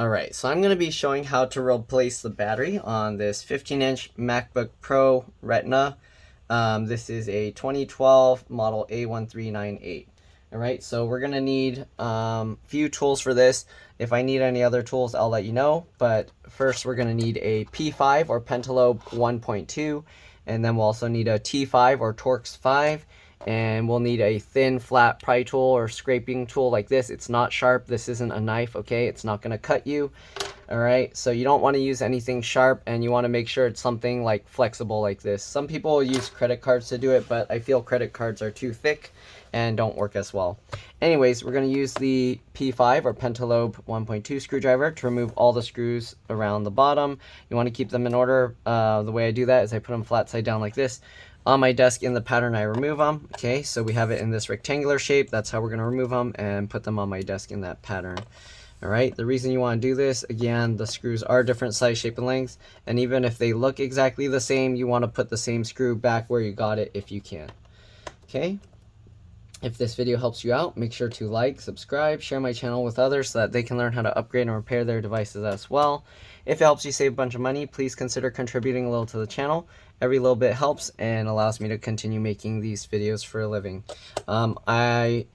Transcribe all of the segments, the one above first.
Alright, so I'm going to be showing how to replace the battery on this 15-inch MacBook Pro Retina. This is a 2012 model A1398. Alright, so we're going to need a few tools for this. If I need any other tools, I'll let you know. But first, we're going to need a P5 or Pentalobe 1.2. And then we'll also need a T5 or Torx 5. And we'll need a thin flat pry tool or scraping tool like this. It's not sharp. This isn't a knife, okay? It's not going to cut you. All right, so you don't want to use anything sharp, and you want to make sure it's something like flexible like this. Some people use credit cards to do it, but I feel credit cards are too thick and don't work as well. Anyways, we're going to use the P5 or Pentalobe 1.2 screwdriver to remove all the screws around the bottom. You want to keep them in order. The way I do that is I put them flat side down like this. On my desk in the pattern, I remove them. Okay, so we have it in this rectangular shape. That's how we're going to remove them and put them on my desk in that pattern. All right, the reason you want to do this, again, the screws are different size, shape, and lengths. And even if they look exactly the same, you want to put the same screw back where you got it if you can. Okay, if this video helps you out, make sure to like, subscribe, share my channel with others so that they can learn how to upgrade and repair their devices as well. If it helps you save a bunch of money, please consider contributing a little to the channel. Every little bit helps and allows me to continue making these videos for a living. I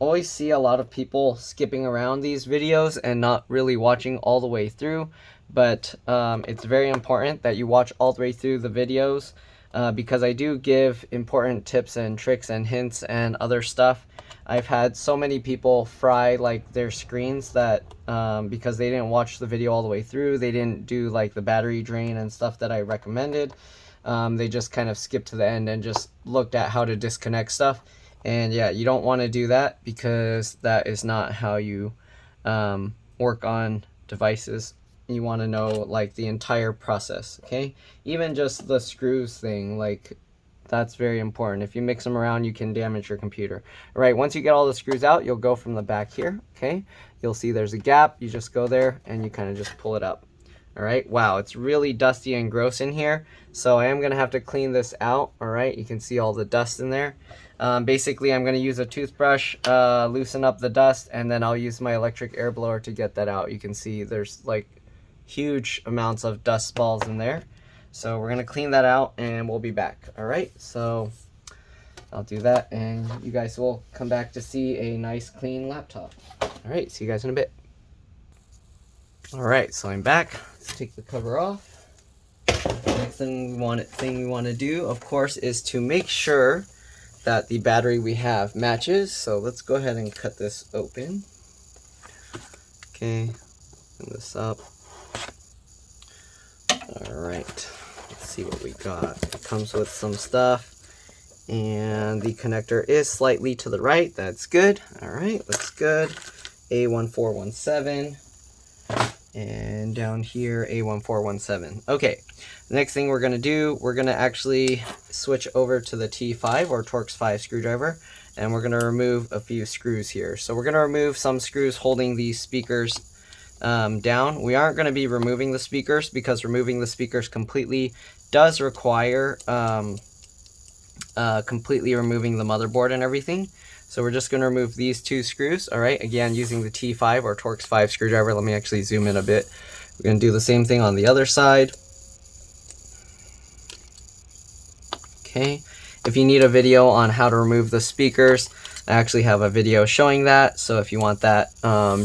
always see a lot of people skipping around these videos and not really watching all the way through, but it's very important that you watch all the way through the videos because I do give important tips and tricks and hints and other stuff. I've had so many people fry like their screens that because they didn't watch the video all the way through, they didn't do like the battery drain and stuff that I recommended. They just kind of skipped to the end and just looked at how to disconnect stuff. And yeah, you don't want to do that because that is not how you work on devices. You want to know like the entire process, okay? Even just the screws thing, like that's very important. If you mix them around, you can damage your computer. All right, once you get all the screws out, you'll go from the back here, okay? You'll see there's a gap. You just go there and you kind of just pull it up. All right, wow, it's really dusty and gross in here. So I am gonna have to clean this out, all right? You can see all the dust in there. Basically, I'm gonna use a toothbrush, loosen up the dust, and then I'll use my electric air blower to get that out. You can see there's like huge amounts of dust balls in there. So we're gonna clean that out and we'll be back. All right, so I'll do that and you guys will come back to see a nice clean laptop. All right, see you guys in a bit. All right, so I'm back. Let's take the cover off. Next thing we want to do, of course, is to make sure that the battery we have matches. So let's go ahead and cut this open. Okay, open this up. All right, let's see what we got. It comes with some stuff, and the connector is slightly to the right. That's good. All right, that's good. A1417, and down here, A1417. Okay, the next thing we're gonna do, we're gonna actually switch over to the T5 or Torx 5 screwdriver, and we're gonna remove a few screws here. So we're gonna remove some screws holding these speakers down. We aren't going to be removing the speakers because removing the speakers completely does require completely removing the motherboard and everything. So we're just going to remove these two screws. All right, again using the T5 or Torx 5 screwdriver. Let me actually zoom in a bit. We're going to do the same thing on the other side. Okay, if you need a video on how to remove the speakers, I actually have a video showing that, so if you want that,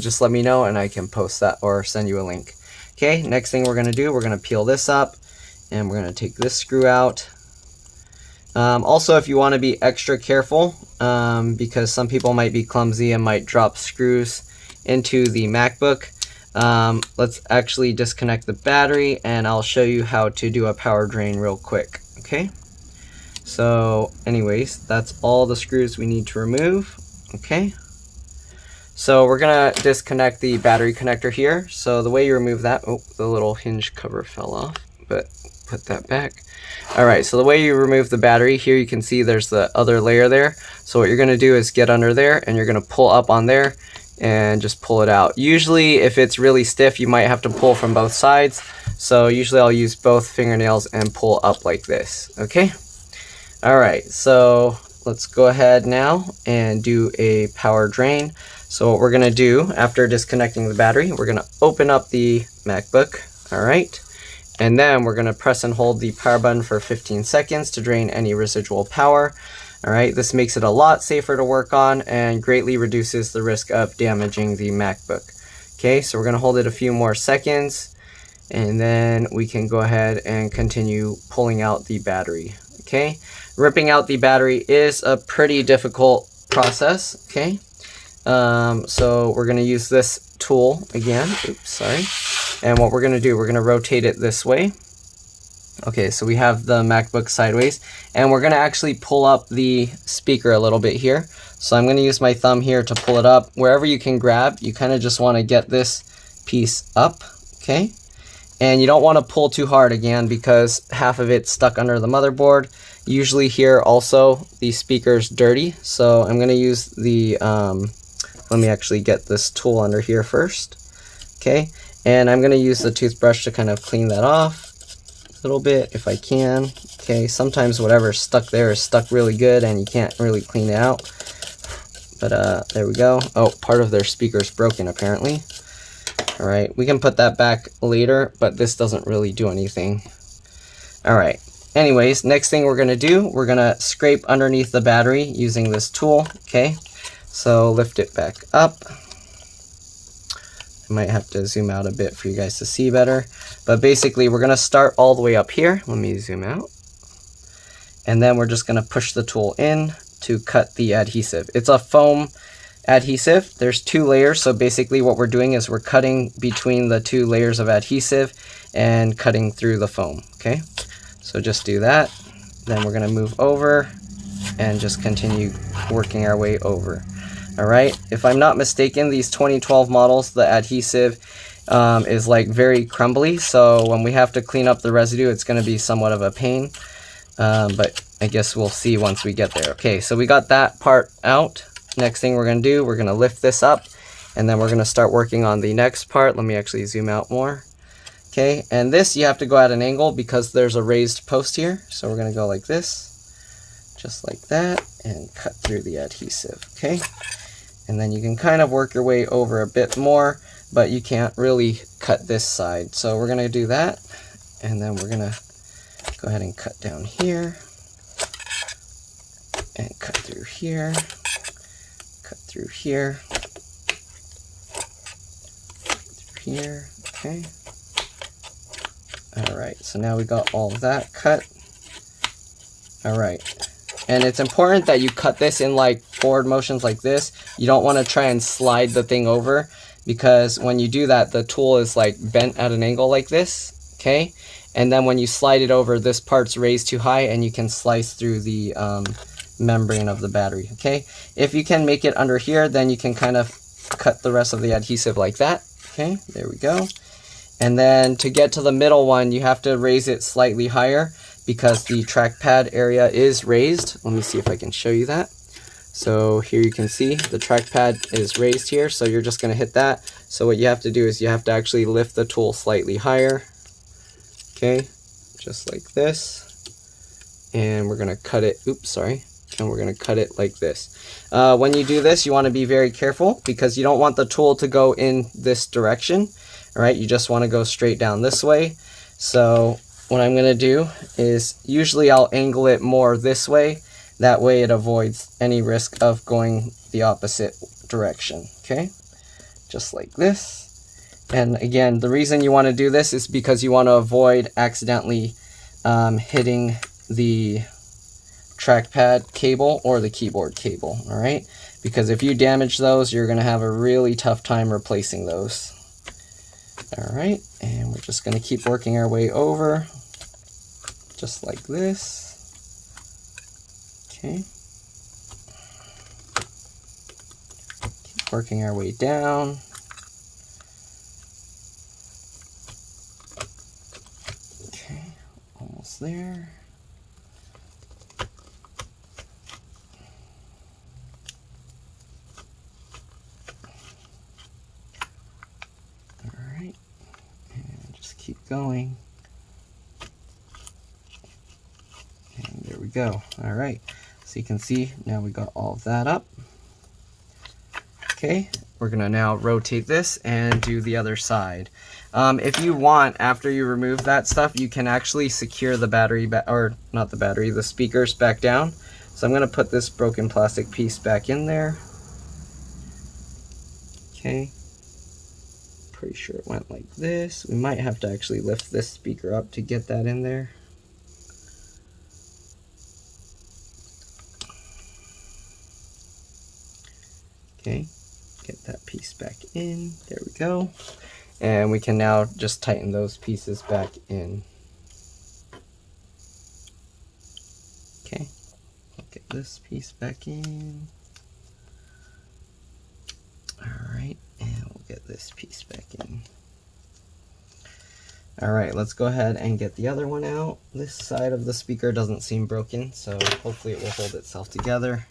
just let me know and I can post that or send you a link. Okay, next thing we're going to do, we're going to peel this up and we're going to take this screw out. Also, if you want to be extra careful, because some people might be clumsy and might drop screws into the MacBook, let's actually disconnect the battery and I'll show you how to do a power drain real quick. Okay. So anyways, that's all the screws we need to remove. Okay, so we're gonna disconnect the battery connector here. So the way you remove that, oh, the little hinge cover fell off, but put that back. All right, so the way you remove the battery here, you can see there's the other layer there. So what you're gonna do is get under there and you're gonna pull up on there and just pull it out. Usually if it's really stiff, you might have to pull from both sides. So usually I'll use both fingernails and pull up like this, okay? All right, so let's go ahead now and do a power drain. So what we're going to do after disconnecting the battery, we're going to open up the MacBook, all right? And then we're going to press and hold the power button for 15 seconds to drain any residual power. All right, this makes it a lot safer to work on and greatly reduces the risk of damaging the MacBook. Okay, so we're going to hold it a few more seconds, and then we can go ahead and continue pulling out the battery. Okay, ripping out the battery is a pretty difficult process. Okay, so we're going to use this tool again. Oops, sorry. And what we're going to do, we're going to rotate it this way. Okay, so we have the MacBook sideways, and we're going to actually pull up the speaker a little bit here. So I'm going to use my thumb here to pull it up. Wherever you can grab, you kind of just want to get this piece up, okay? And you don't want to pull too hard again because half of it's stuck under the motherboard. Usually here also the speaker's dirty, so I'm going to use the, let me actually get this tool under here first, okay? And I'm going to use the toothbrush to kind of clean that off a little bit if I can. Okay, sometimes whatever's stuck there is stuck really good and you can't really clean it out. But there we go. Oh, part of their speaker's broken apparently. All right, we can put that back later, but this doesn't really do anything. All right, anyways, next thing we're gonna do, we're gonna scrape underneath the battery using this tool, okay? So lift it back up. I might have to zoom out a bit for you guys to see better. But basically, we're gonna start all the way up here. Let me zoom out. And then we're just gonna push the tool in to cut the adhesive. It's a foam adhesive. There's 2 layers, so basically what we're doing is we're cutting between the 2 layers of adhesive and cutting through the foam, okay? So just do that. Then we're gonna move over and just continue working our way over. All right, if I'm not mistaken, these 2012 models, the adhesive is like very crumbly, so when we have to clean up the residue, it's gonna be somewhat of a pain, but I guess we'll see once we get there. Okay, so we got that part out. Next thing we're gonna do, we're gonna lift this up, and then we're gonna start working on the next part. Let me actually zoom out more. Okay, and this you have to go at an angle because there's a raised post here. So we're gonna go like this, just like that, and cut through the adhesive, okay? And then you can kind of work your way over a bit more, but you can't really cut this side. So we're gonna do that, and then we're gonna go ahead and cut down here, and cut through here, cut through here, through here, okay? All right, so now we got all of that cut. All right, and it's important that you cut this in like forward motions like this. You don't want to try and slide the thing over, because when you do that, the tool is like bent at an angle like this, okay? And then when you slide it over, this part's raised too high and you can slice through the membrane of the battery, okay? If you can make it under here, then you can kind of cut the rest of the adhesive like that, okay? There we go. And then to get to the middle one, you have to raise it slightly higher because the trackpad area is raised. Let me see if I can show you that. So here you can see the trackpad is raised here, so you're just gonna hit that. So what you have to do is you have to actually lift the tool slightly higher, okay? Just like this. And we're gonna cut it, oops, sorry. And we're gonna cut it like this. When you do this, you wanna be very careful because you don't want the tool to go in this direction. All right, you just want to go straight down this way. So what I'm going to do is usually I'll angle it more this way. That way it avoids any risk of going the opposite direction, okay? Just like this. And again, the reason you want to do this is because you want to avoid accidentally hitting the trackpad cable or the keyboard cable, all right? Because if you damage those, you're going to have a really tough time replacing those. All right, and we're just going to keep working our way over, just like this. Okay. Keep working our way down. Okay, almost there. Keep going. And there we go. All right. So you can see now we got all of that up. Okay. we're gonna now rotate this and do the other side. If you want, after you remove that stuff, you can actually secure the battery or not the battery, the speakers back down. So I'm gonna put this broken plastic piece back in there. Okay, pretty sure it went like this. We might have to actually lift this speaker up to get that in there. Okay, get that piece back in. There we go. And we can now just tighten those pieces back in. Okay, get this piece back in. Alright, and we'll get this piece back in. Alright, let's go ahead and get the other one out. This side of the speaker doesn't seem broken, so hopefully it will hold itself together.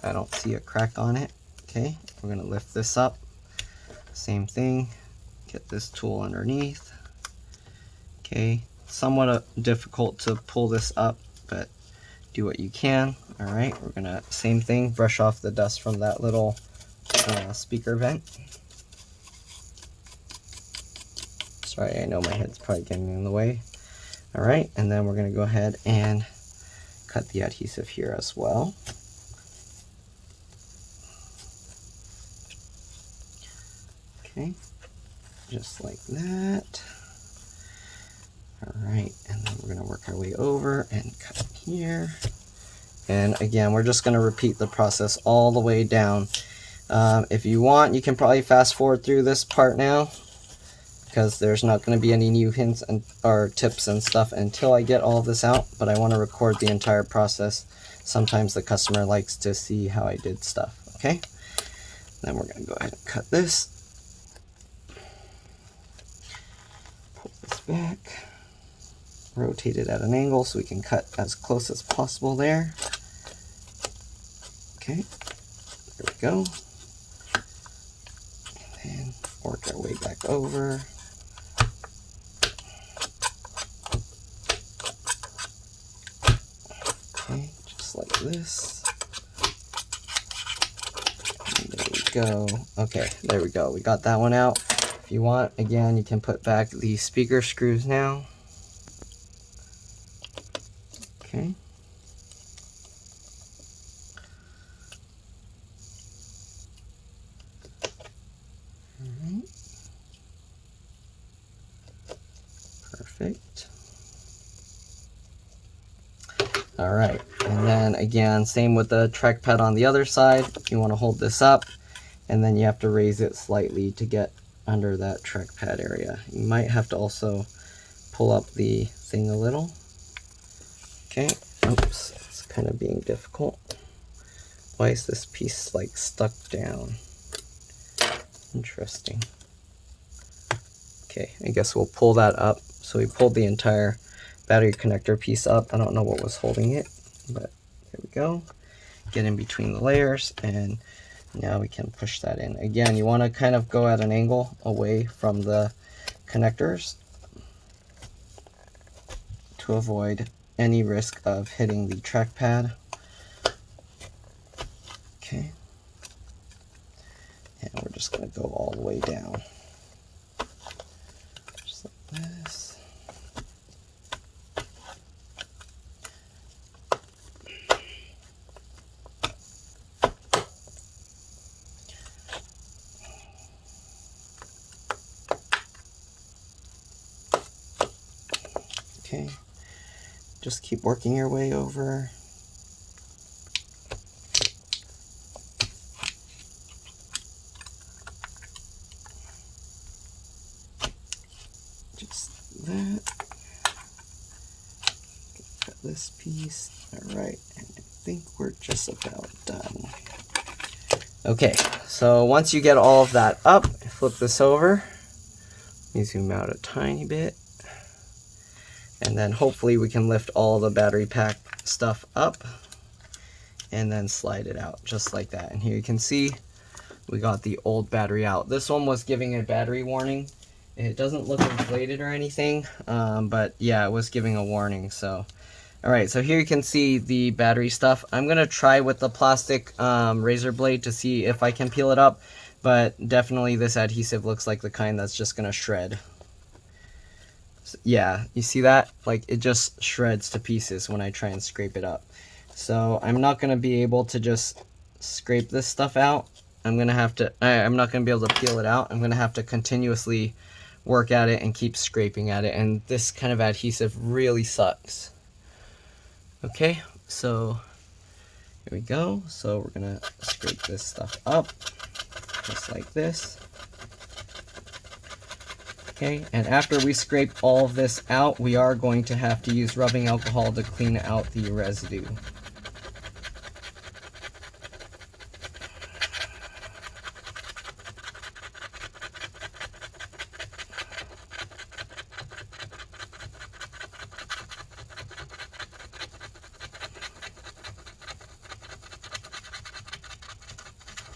I don't see a crack on it. Okay, we're going to lift this up. Same thing. Get this tool underneath. Okay, somewhat difficult to pull this up, but do what you can. Alright, we're going to, same thing, brush off the dust from that little speaker vent. Sorry, I know my head's probably getting in the way. Alright, and then we're going to go ahead and cut the adhesive here as well. Okay, just like that. Alright, and then we're going to work our way over and cut here. And again, we're just going to repeat the process all the way down. If you want, you can probably fast forward through this part now, because there's not going to be any new hints and or tips and stuff until I get all of this out, but I want to record the entire process. Sometimes the customer likes to see how I did stuff. Okay, then we're going to go ahead and cut this. Pull this back, rotate it at an angle so we can cut as close as possible there. Okay, there we go. And work our way back over. Okay, just like this. And there we go. Okay, there we go. We got that one out. If you want, again, you can put back the speaker screws now. Okay. Perfect. All right, and then again, same with the trackpad on the other side. You want to hold this up, and then you have to raise it slightly to get under that trackpad area. You might have to also pull up the thing a little. Okay, oops, it's kind of being difficult. Why is this piece like stuck down? Interesting. Okay, I guess we'll pull that up. So we pulled the entire battery connector piece up. I don't know what was holding it, but there we go. Get in between the layers, and now we can push that in. Again, you want to kind of go at an angle away from the connectors to avoid any risk of hitting the trackpad. Okay. And we're just going to go all the way down. Just like this. Okay, just keep working your way over. Just that. Cut this piece. All right, and I think we're just about done. Okay, so once you get all of that up, flip this over. Let me zoom out a tiny bit. And then hopefully we can lift all the battery pack stuff up and then slide it out just like that. And here you can see we got the old battery out. This one was giving a battery warning. It doesn't look inflated or anything, but yeah, it was giving a warning. So, all right, so here you can see the battery stuff. I'm gonna try with the plastic razor blade to see if I can peel it up. but definitely this adhesive looks like the kind that's just gonna shred. So, yeah, you see that? Like, it just shreds to pieces when I try and scrape it up. So I'm not gonna be able to just scrape this stuff out. I'm not gonna be able to peel it out. I'm gonna have to continuously work at it and keep scraping at it, and this kind of adhesive really sucks. Okay, so here we go. So we're gonna scrape this stuff up just like this. Okay, and after we scrape all of this out, we are going to have to use rubbing alcohol to clean out the residue.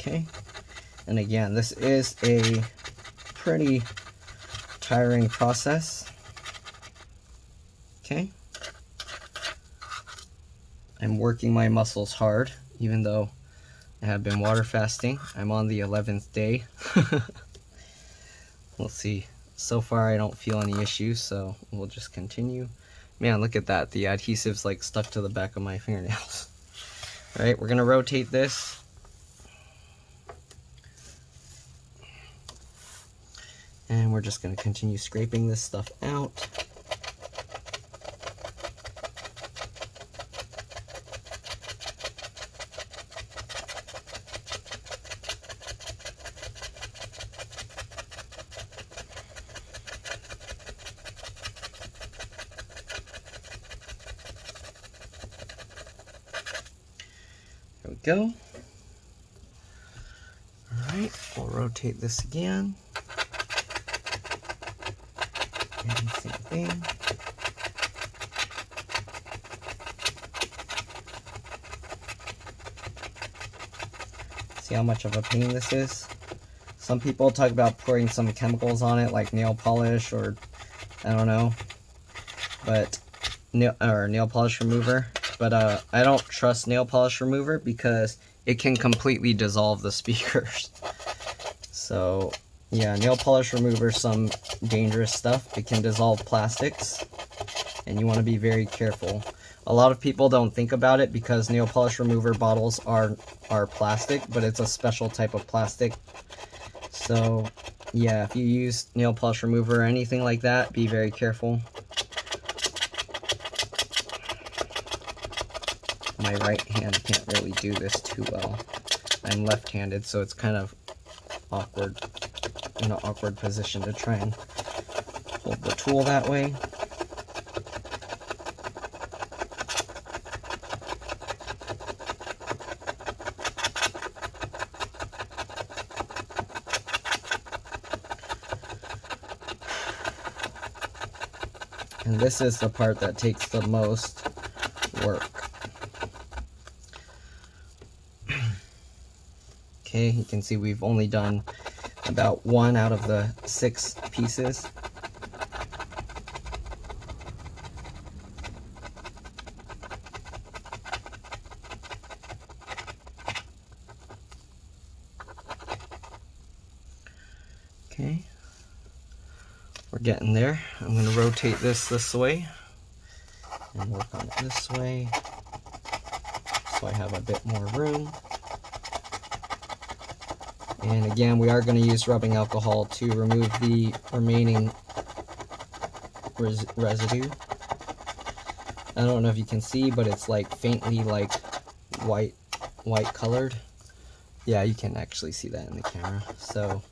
Okay, and again, this is a pretty tiring process. Okay, I'm working my muscles hard, even though I have been water fasting. I'm on the 11th day. We'll see. So far I don't feel any issues, so we'll just continue. Man, look at that. The adhesive's like stuck to the back of my fingernails. All right, we're gonna rotate this. And we're just going to continue scraping this stuff out. There we go. All right, we'll rotate this again. And same thing. See how much of a pain this is? Some people talk about pouring some chemicals on it, like nail polish or I don't know, but nail polish remover. But I don't trust nail polish remover because it can completely dissolve the speakers. So yeah, nail polish remover is some dangerous stuff. It can dissolve plastics, and you want to be very careful. A lot of people don't think about it because nail polish remover bottles are plastic, but it's a special type of plastic. So yeah, if you use nail polish remover or anything like that, be very careful. My right hand can't really do this too well. I'm left-handed, so it's kind of awkward, in an awkward position to try and hold the tool that way. And this is the part that takes the most work. Okay, you can see we've only done about 1 out of the 6 pieces. Okay, we're getting there. I'm going to rotate this way and work on it this way so I have a bit more room. And again, we are going to use rubbing alcohol to remove the remaining residue. I don't know if you can see, but it's like faintly like white colored. Yeah, you can actually see that in the camera. So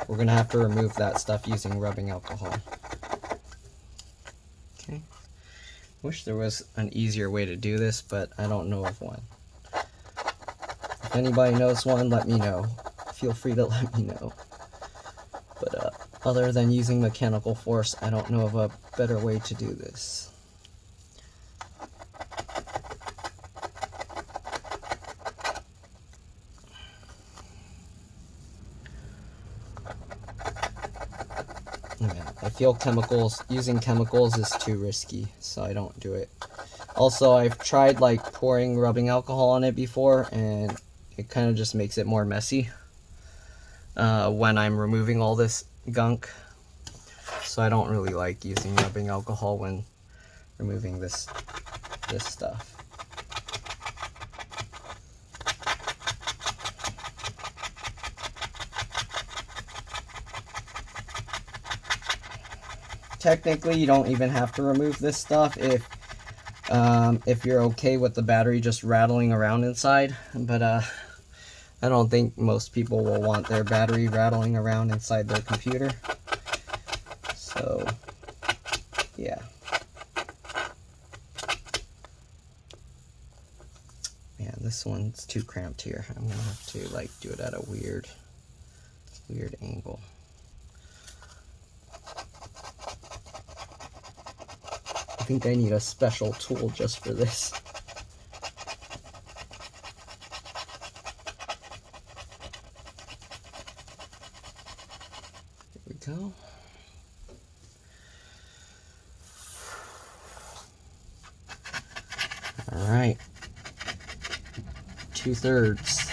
we're going to have to remove that stuff using rubbing alcohol. Okay. Wish there was an easier way to do this, but I don't know of one. If anybody knows one, let me know. Feel free to let me know. But other than using mechanical force, I don't know of a better way to do this. Yeah, I feel using chemicals is too risky, so I don't do it. Also, I've tried like pouring rubbing alcohol on it before, and it kind of just makes it more messy. when I'm removing all this gunk. So I don't really like using rubbing alcohol when removing this stuff. Technically, you don't even have to remove this stuff if you're okay with the battery just rattling around inside, but I don't think most people will want their battery rattling around inside their computer. So, yeah. Man, this one's too cramped here. I'm gonna have to like do it at a weird angle. I think I need a special tool just for this. Here we go. All right. 2/3.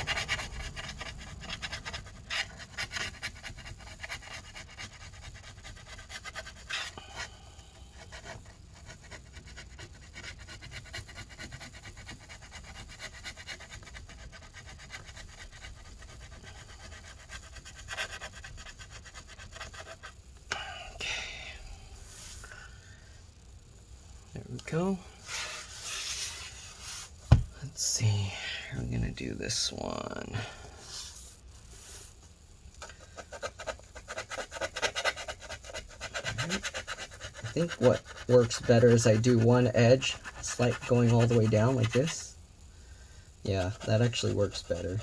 There we go. Let's see, I'm gonna do this one. Right. I think what works better is I do one edge, it's like going all the way down like this. Yeah, that actually works better.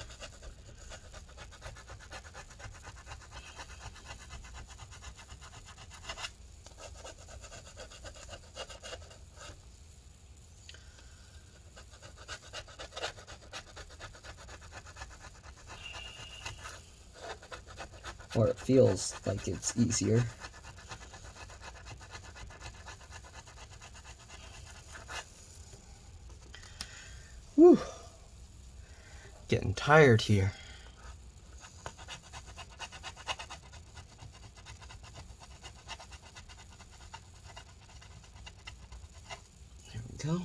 Or it feels like it's easier. Whew. Getting tired here. There we go.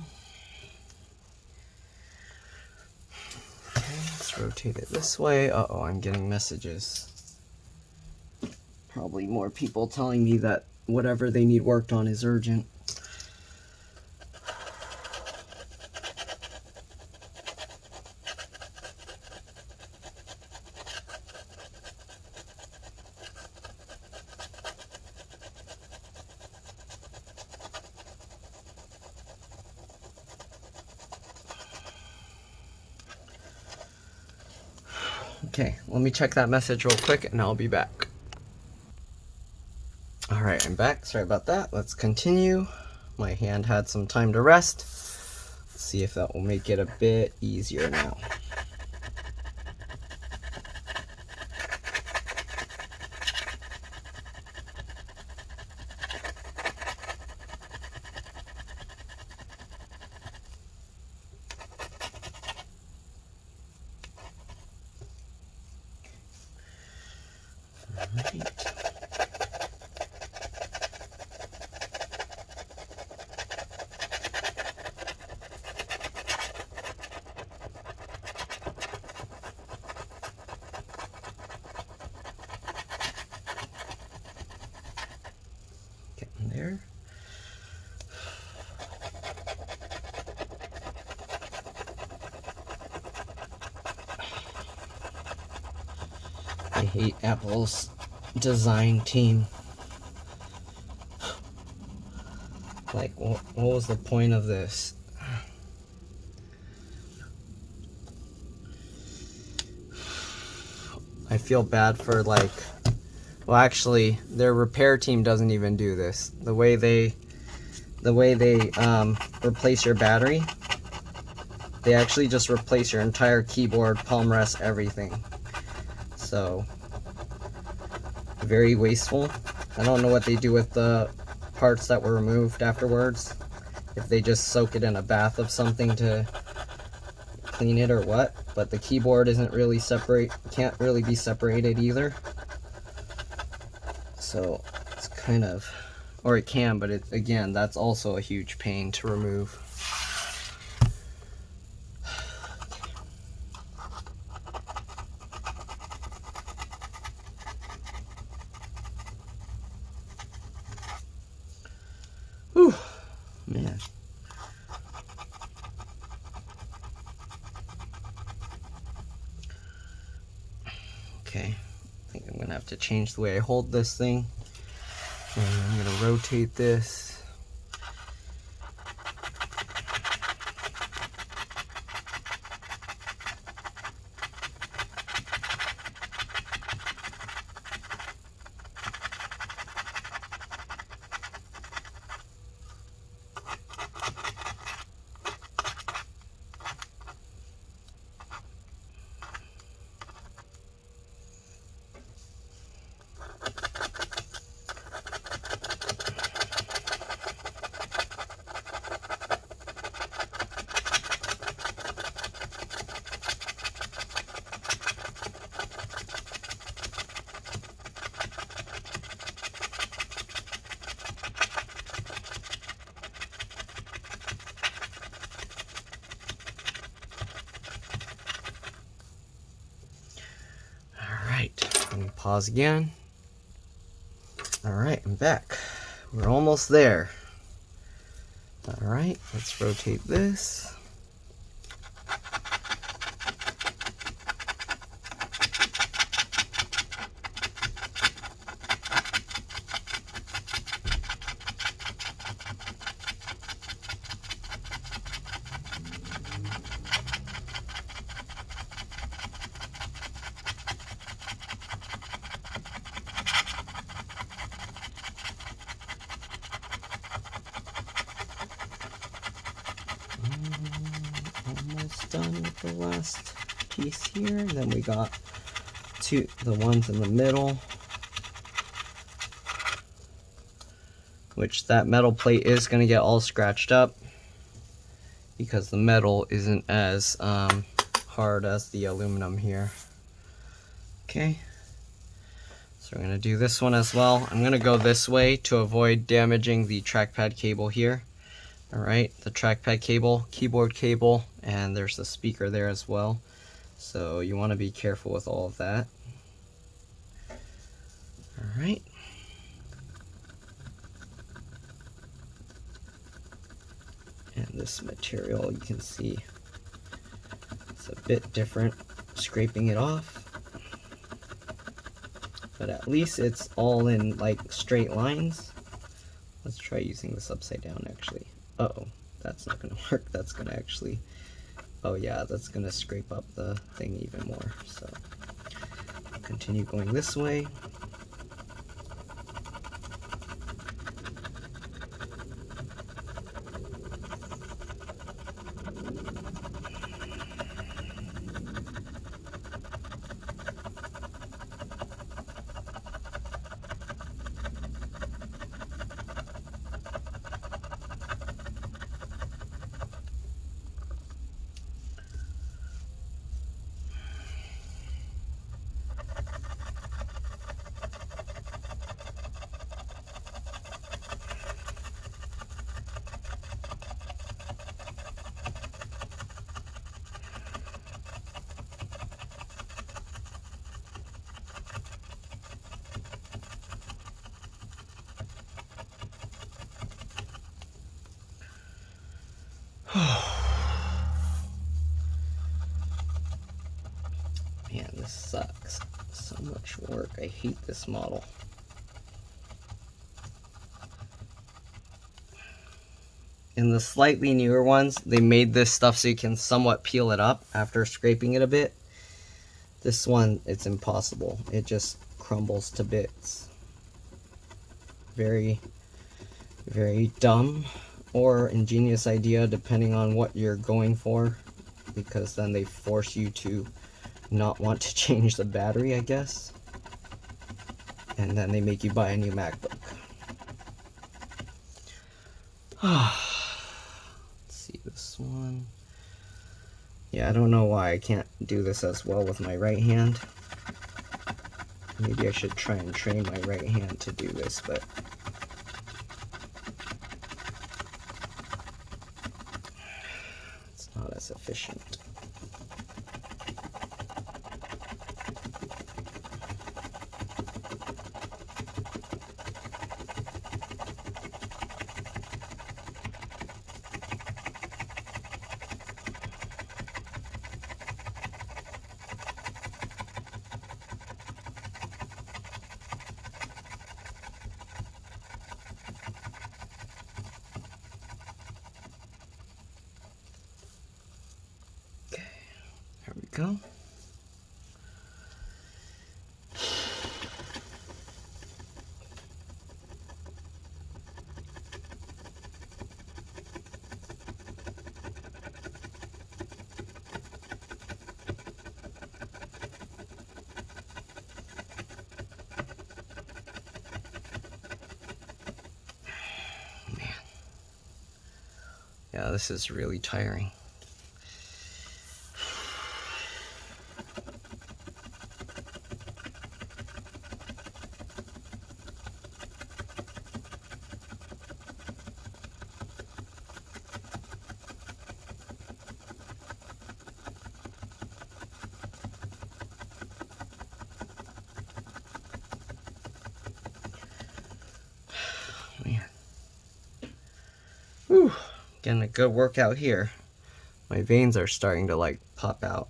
Okay, let's rotate it this way. Uh-oh, I'm getting messages. Probably more people telling me that whatever they need worked on is urgent. Okay, let me check that message real quick and I'll be back. Alright, I'm back. Sorry about that. Let's continue. My hand had some time to rest. Let's see if that will make it a bit easier now. Alright. Getting there. I hate Apple's design team. Like, what was the point of this? I feel bad for, like, well, actually, their repair team doesn't even do this. The way they replace your battery, they actually just replace your entire keyboard, palm rest, everything. So, very wasteful. I don't know what they do with the parts that were removed afterwards. If they just soak it in a bath of something to clean it or what. But the keyboard isn't really can't really be separated either. So it's kind of, or it can, but again, that's also a huge pain to remove. Whew, man. Okay, I think I'm gonna have to change the way I hold this thing. And I'm gonna rotate this. Let me pause again. Alright, I'm back. We're almost there. Alright, let's rotate this. Almost done with the last piece here. Then we got the ones in the middle, which that metal plate is going to get all scratched up because the metal isn't as hard as the aluminum here. Okay, so we're going to do this one as well. I'm going to go this way to avoid damaging the trackpad cable here. Alright, the trackpad cable, keyboard cable, and there's the speaker there as well. So you want to be careful with all of that. Alright. And this material, you can see it's a bit different, scraping it off. But at least it's all in like straight lines. Let's try using this upside down actually. Uh-oh, that's not going to work. That's going to actually, oh yeah, that's going to scrape up the thing even more. So, continue going this way. Man, this sucks. So much work. I hate this model. In the slightly newer ones, they made this stuff so you can somewhat peel it up after scraping it a bit. This one, it's impossible. It just crumbles to bits. Very, very dumb or ingenious idea depending on what you're going for, because then they force you to not want to change the battery, I guess, and then they make you buy a new MacBook. Let's see this one. Yeah, I don't know why I can't do this as well with my right hand. Maybe I should try and train my right hand to do this, but it's not as efficient. There we go. Man. Yeah, this is really tiring. Man. Whew. Getting a good workout here. My veins are starting to like pop out.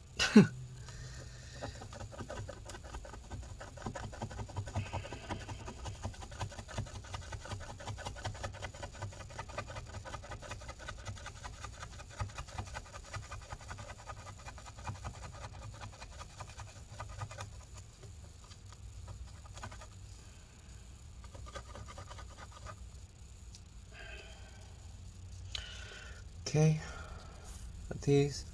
Okay, put these.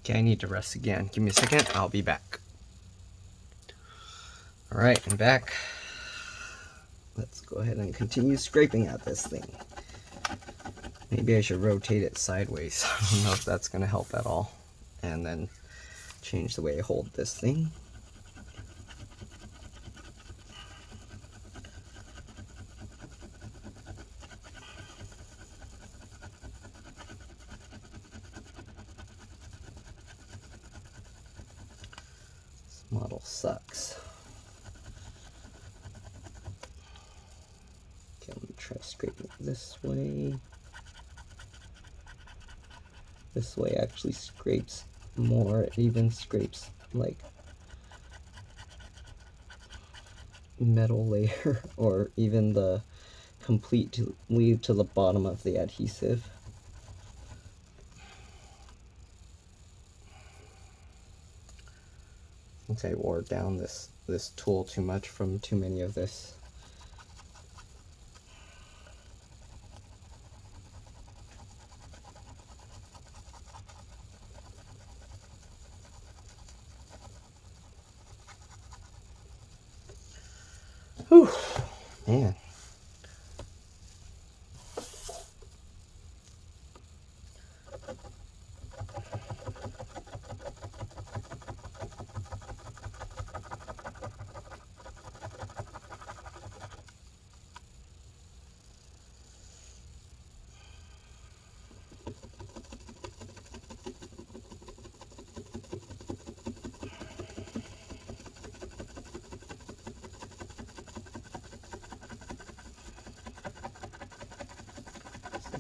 Okay, I need to rest again. Give me a second, I'll be back. Alright, I'm back. Let's go ahead and continue scraping at this thing. Maybe I should rotate it sideways. I don't know if that's going to help at all. And then change the way I hold this thing. Model sucks. Okay, let me try scraping it this way. This way actually scrapes more. It even scrapes like metal layer or even the complete to lead to the bottom of the adhesive. I think I wore down this tool too much from too many of this. Whew, man.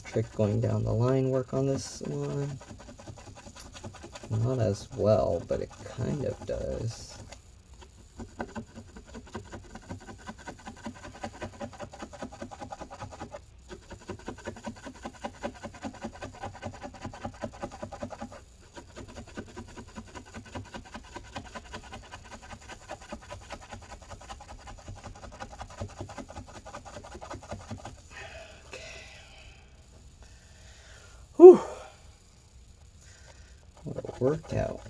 Trick going down the line work on this one. Not as well, but it kind of does. workout.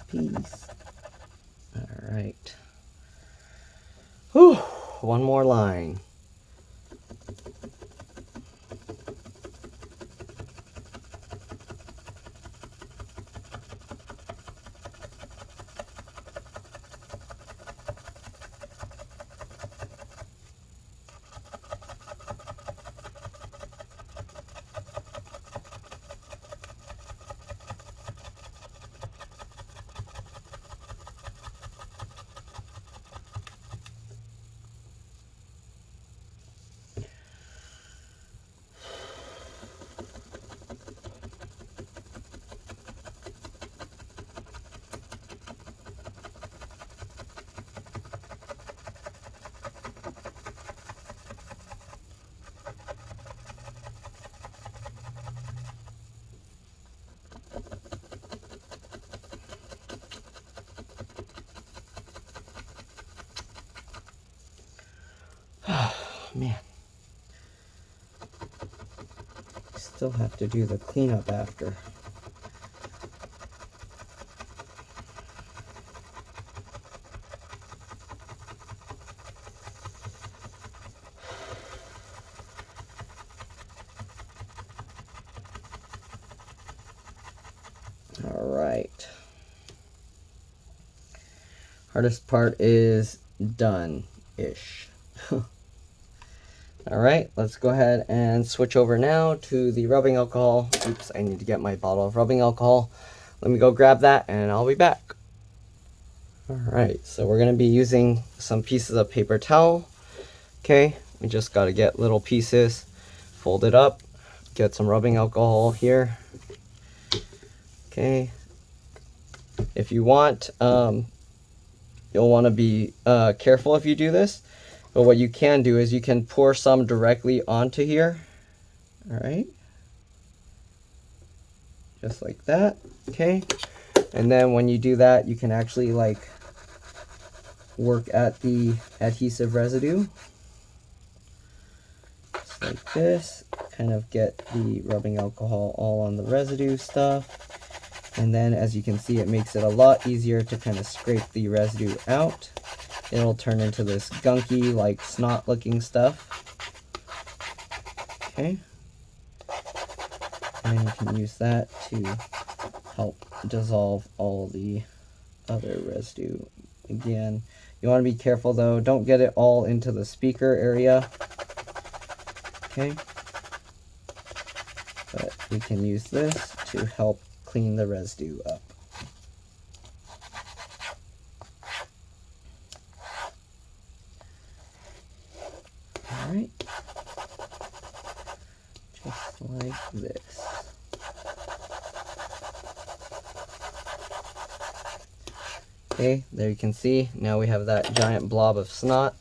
Piece. All right. Whew, one more line. Man, still have to do the cleanup after. All right. Hardest part is done-ish. All right, let's go ahead and switch over now to the rubbing alcohol. Oops, I need to get my bottle of rubbing alcohol. Let me go grab that and I'll be back. All right, so we're gonna be using some pieces of paper towel. Okay, we just gotta get little pieces, fold it up, get some rubbing alcohol here. Okay, if you want, you'll want to be careful if you do this. But what you can do is you can pour some directly onto here. All right. Just like that. Okay. And then when you do that, you can actually like work at the adhesive residue. Just like this. Kind of get the rubbing alcohol all on the residue stuff. And then as you can see, it makes it a lot easier to kind of scrape the residue out. It'll turn into this gunky, like snot looking stuff. Okay. And you can use that to help dissolve all the other residue. Again, you want to be careful though, don't get it all into the speaker area. Okay. But we can use this to help clean the residue up. Alright, just like this. Okay, there you can see, now we have that giant blob of snot.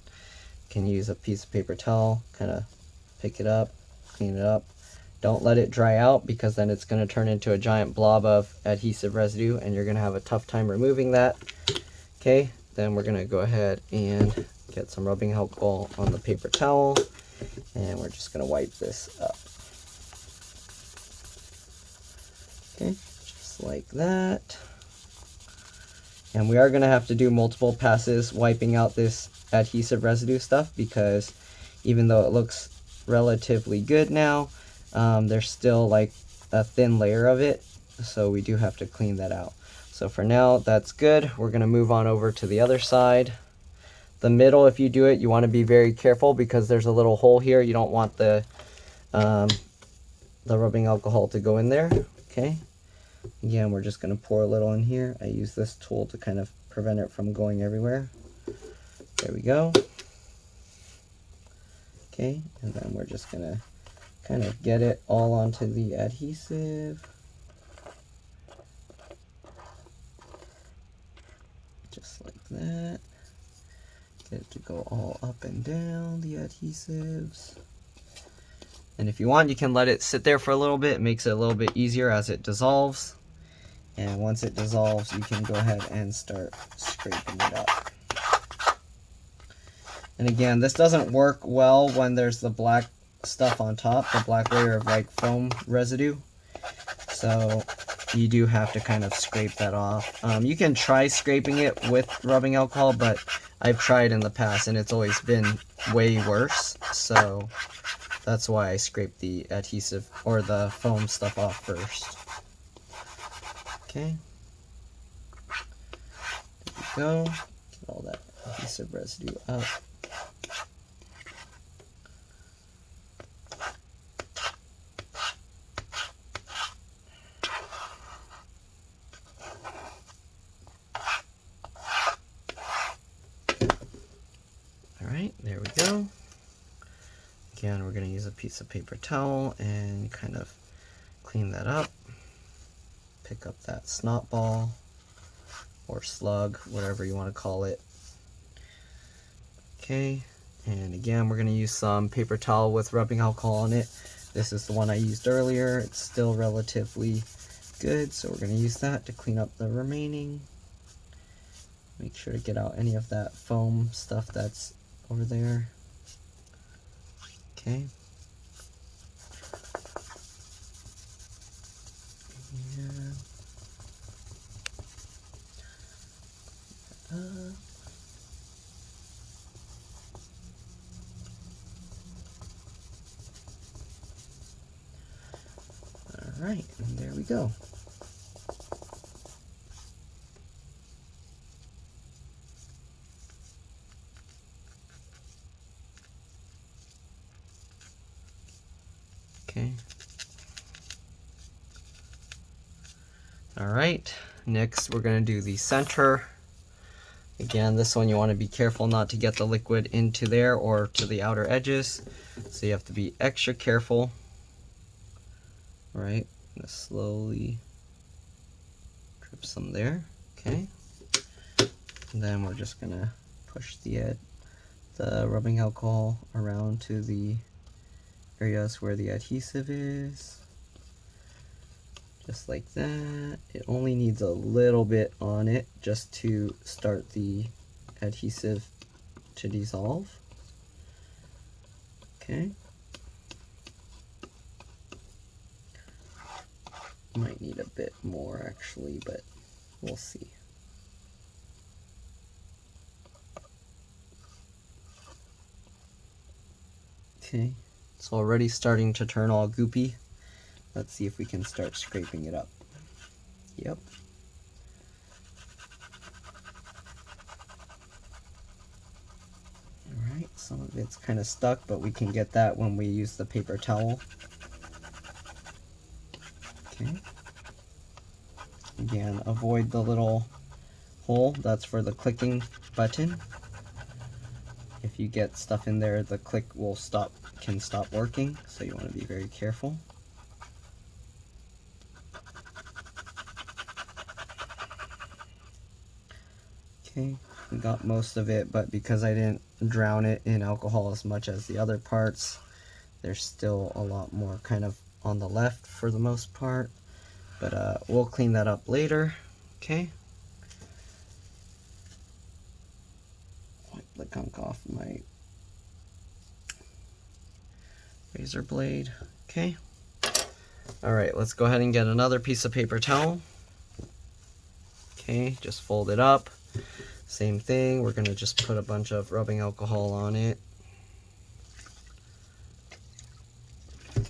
You can use a piece of paper towel, kind of pick it up, clean it up. Don't let it dry out because then it's going to turn into a giant blob of adhesive residue and you're going to have a tough time removing that. Okay, then we're going to go ahead and get some rubbing alcohol on the paper towel, and we're just going to wipe this up. Okay, just like that. And we are going to have to do multiple passes wiping out this adhesive residue stuff because even though it looks relatively good now, there's still like a thin layer of it, so we do have to clean that out. So for now, that's good. We're going to move on over to the other side. The middle, if you do it, you want to be very careful because there's a little hole here. You don't want the rubbing alcohol to go in there. Okay. Again, we're just going to pour a little in here. I use this tool to kind of prevent it from going everywhere. There we go. Okay, and then we're just going to kind of get it all onto the adhesive. Just like that. Get it to go all up and down the adhesives. And if you want, you can let it sit there for a little bit. It makes it a little bit easier as it dissolves. And once it dissolves, you can go ahead and start scraping it up. And again, this doesn't work well when there's the black stuff on top, the black layer of like foam residue. So you do have to kind of scrape that off. You can try scraping it with rubbing alcohol, but I've tried in the past and it's always been way worse. So that's why I scrape the adhesive or the foam stuff off first. Okay. There we go. Get all that adhesive residue up. Alright, there we go. Again, we're going to use a piece of paper towel and kind of clean that up. Pick up that snot ball or slug, whatever you want to call it. Okay, and again, we're going to use some paper towel with rubbing alcohol on it. This is the one I used earlier. It's still relatively good, so we're going to use that to clean up the remaining. Make sure to get out any of that foam stuff that's over there. Okay. Yeah. All right, and there we go. Okay. All right, next we're going to do the center. Again, this one you want to be careful not to get the liquid into there or to the outer edges. So you have to be extra careful. All right, I'm going to slowly drip some there. Okay. And then we're just going to push the rubbing alcohol around to the areas where the adhesive is. Just like that. It only needs a little bit on it just to start the adhesive to dissolve. Okay. Might need a bit more actually, but we'll see. Okay, it's already starting to turn all goopy. Let's see if we can start scraping it up. Yep. Alright, some of it's kind of stuck, but we can get that when we use the paper towel. Okay. Again, avoid the little hole. That's for the clicking button. If you get stuff in there, the click will can stop working, so you want to be very careful. Okay, we got most of it, but because I didn't drown it in alcohol as much as the other parts, there's still a lot more kind of on the left for the most part, but we'll clean that up later. Okay. Wipe the gunk off my razor blade. Okay. All right, let's go ahead and get another piece of paper towel. Okay, just fold it up. Same thing, we're gonna just put a bunch of rubbing alcohol on it.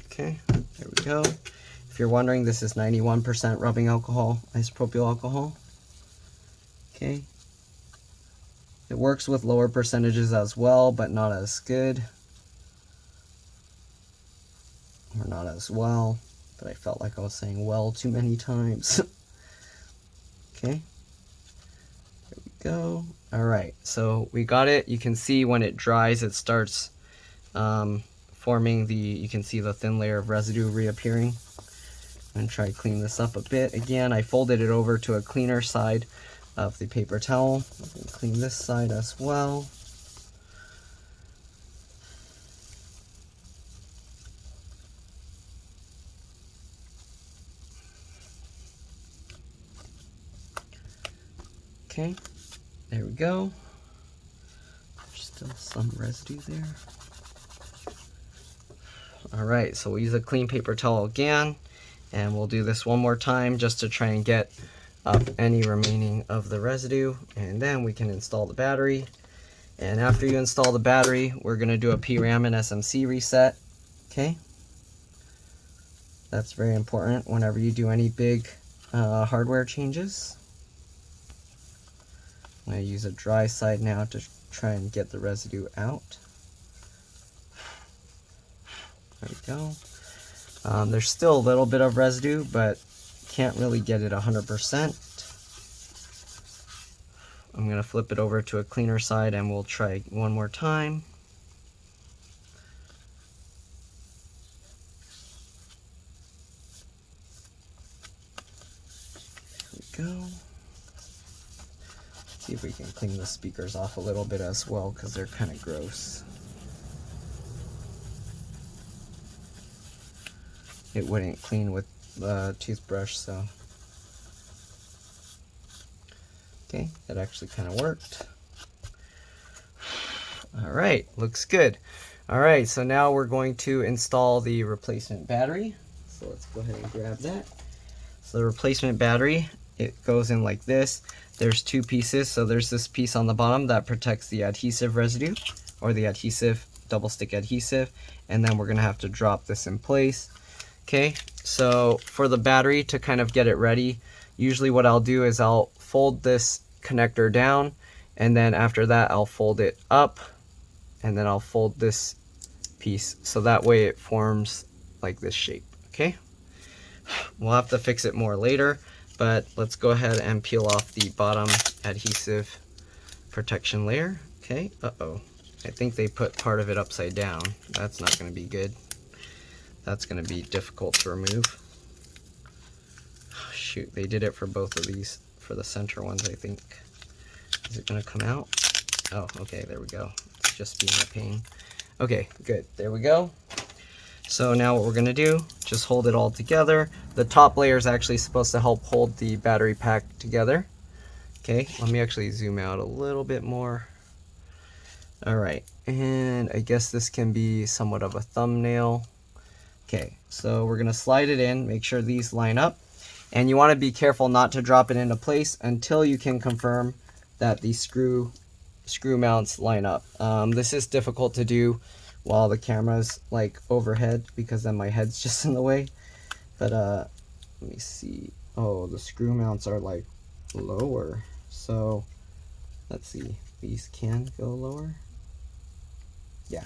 Okay, there we go. If you're wondering, this is 91% rubbing alcohol, isopropyl alcohol. Okay. It works with lower percentages as well, but not as good. Or not as well, but I felt like I was saying well too many times. Okay. There we go. All right, so we got it. You can see when it dries, it starts forming you can see the thin layer of residue reappearing. I'm gonna try to clean this up a bit. Again, I folded it over to a cleaner side of the paper towel. I'm gonna clean this side as well. Okay, there we go. There's still some residue there. All right, so we'll use a clean paper towel again, and we'll do this one more time just to try and get up any remaining of the residue, and then we can install the battery. And after you install the battery, we're going to do a Pram and Smc reset. Okay, that's very important whenever you do any big hardware changes. I'm going to use a dry side now to try and get the residue out. There we go. There's still a little bit of residue, but can't really get it 100%. I'm going to flip it over to a cleaner side and we'll try one more time. There we go. See if we can clean the speakers off a little bit as well, because they're kind of gross. It wouldn't clean with the toothbrush, so. Okay, that actually kind of worked. All right, looks good. All right, so now we're going to install the replacement battery. So let's go ahead and grab that. So the replacement battery, it goes in like this. There's two pieces. So there's this piece on the bottom that protects the adhesive residue, or the adhesive, double stick adhesive, and then we're gonna have to drop this in place. Okay, so for the battery, to kind of get it ready, usually what I'll do is I'll fold this connector down, and then after that I'll fold it up, and then I'll fold this piece, so that way it forms like this shape. Okay, we'll have to fix it more later, but let's go ahead and peel off the bottom adhesive protection layer. Okay, I think they put part of it upside down. That's not going to be good. That's going to be difficult to remove. Oh, shoot, they did it for both of these, for the center ones, I think. Is it going to come out? Oh, okay, there we go. It's just being a pain. Okay, good. There we go. So now what we're going to do, just hold it all together. The top layer is actually supposed to help hold the battery pack together. Okay, let me actually zoom out a little bit more. All right, and I guess this can be somewhat of a thumbnail. Okay, so we're gonna slide it in, make sure these line up, and you want to be careful not to drop it into place until you can confirm that the screw mounts line up. This is difficult to do while the camera's like overhead, because then my head's just in the way. But let me see. Oh, the screw mounts are like lower, so let's see, these can go lower. Yeah.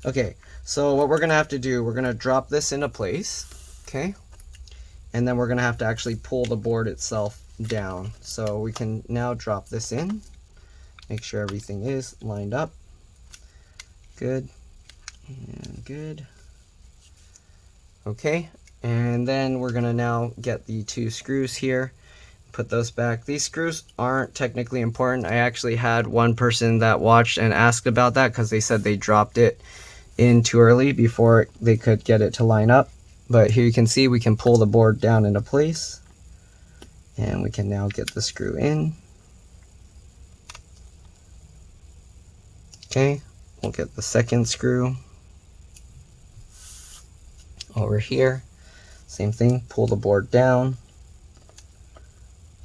Okay, so what we're gonna have to do, we're gonna drop this into place, okay? And then we're gonna have to actually pull the board itself down. So we can now drop this in, make sure everything is lined up. Good, and good. Okay, and then we're gonna now get the two screws here, put those back. These screws aren't technically important. I actually had one person that watched and asked about that because they said they dropped it in too early before they could get it to line up. But here you can see we can pull the board down into place, and we can now get the screw in. Okay, we'll get the second screw over here. Same thing, pull the board down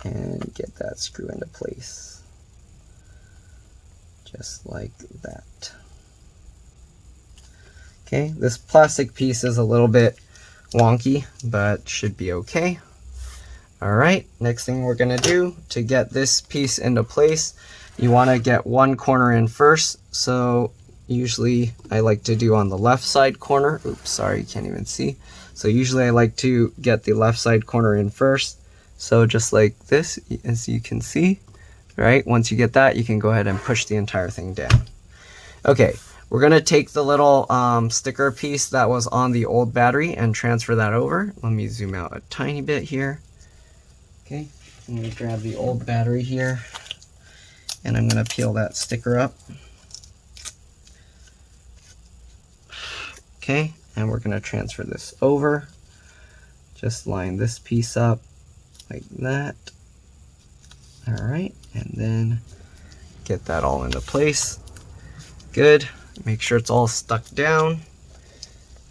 and get that screw into place, just like that. Okay, this plastic piece is a little bit wonky, but should be okay. All right, next thing we're gonna do to get this piece into place, you wanna get one corner in first. So usually I like to do on the left side corner. Oops, sorry, you can't even see. So usually I like to get the left side corner in first. So just like this, as you can see, right? Once you get that, you can go ahead and push the entire thing down. Okay, we're gonna take the little sticker piece that was on the old battery and transfer that over. Let me zoom out a tiny bit here. Okay, I'm gonna grab the old battery here, and I'm gonna peel that sticker up. Okay, and we're gonna transfer this over. Just line this piece up like that. All right, and then get that all into place. Good. Make sure it's all stuck down.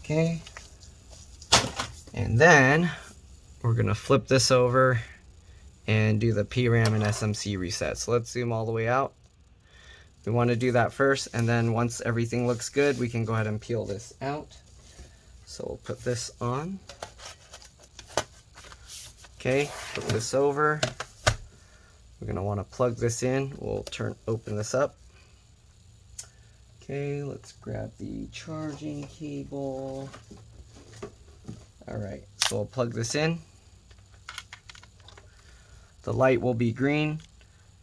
Okay. And then we're gonna flip this over and do the Pram and SMC reset. So let's zoom all the way out. We want to do that first, and then once everything looks good, we can go ahead and peel this out. So we'll put this on. Okay, flip this over. We're gonna want to plug this in. We'll open this up. Okay, let's grab the charging cable. All right, so we'll plug this in. The light will be green.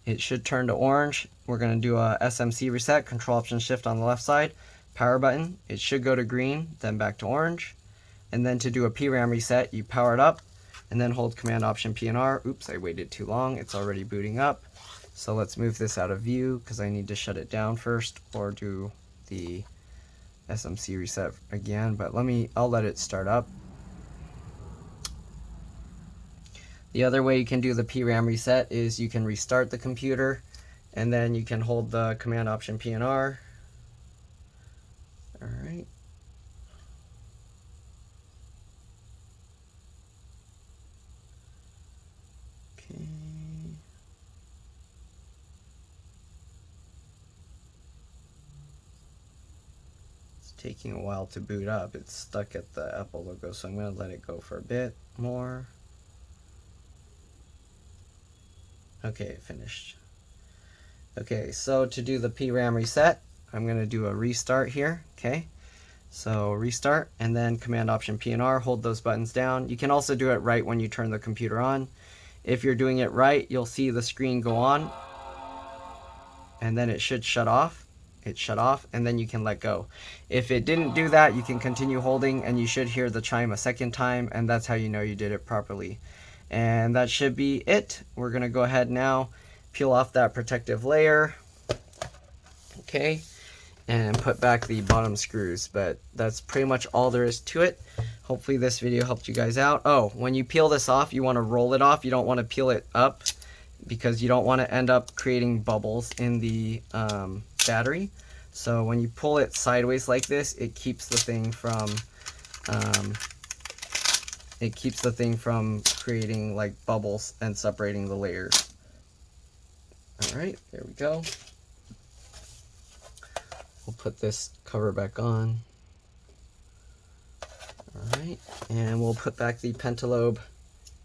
It should turn to orange. We're going to do a SMC reset, Control Option Shift on the left side, power button. It should go to green, then back to orange. And then to do a Pram reset, you power it up and then hold Command Option P and R. Oops, I waited too long. It's already booting up. So let's move this out of view because I need to shut it down first or do the SMC reset again. But I'll let it start up. The other way you can do the Pram reset is you can restart the computer and then you can hold the Command Option P and R. All right. Okay. It's taking a while to boot up. It's stuck at the Apple logo, so I'm going to let it go for a bit more. Okay, it finished. Okay, so to do the Pram reset, I'm going to do a restart here. Okay, so restart and then Command Option P and R, hold those buttons down. You can also do it right when you turn the computer on. If you're doing it right, you'll see the screen go on and then it should shut off. It shut off and then you can let go. If it didn't do that, you can continue holding and you should hear the chime a second time, and that's how you know you did it properly. And that should be it. We're going to go ahead now, peel off that protective layer. Okay, and put back the bottom screws. But that's pretty much all there is to it. Hopefully this video helped you guys out. Oh, when you peel this off, you want to roll it off. You don't want to peel it up because you don't want to end up creating bubbles in the battery. So when you pull it sideways like this, it keeps the thing from creating like bubbles and separating the layers. All right, there we go. We'll put this cover back on. All right, and we'll put back the Pentalobe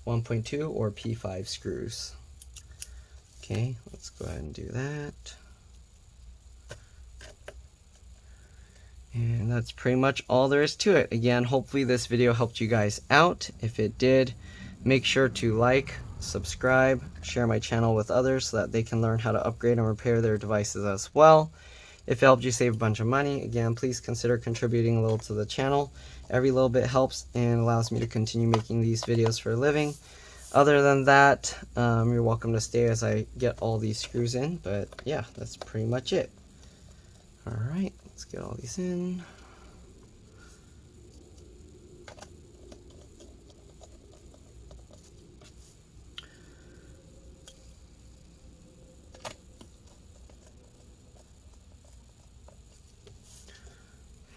1.2 or P5 screws. Okay, let's go ahead and do that. And that's pretty much all there is to it. Again, hopefully this video helped you guys out. If it did, make sure to like, subscribe, share my channel with others so that they can learn how to upgrade and repair their devices as well. If it helped you save a bunch of money, again, please consider contributing a little to the channel. Every little bit helps and allows me to continue making these videos for a living. Other than that, you're welcome to stay as I get all these screws in. But yeah, that's pretty much it. All right, let's get all these in.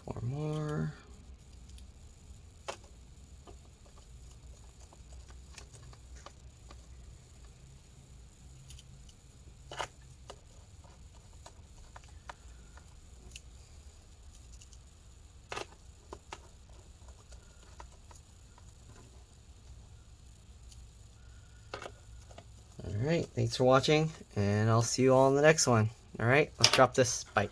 Four more. Alright, thanks for watching, and I'll see you all in the next one. Alright, let's drop this. Bye.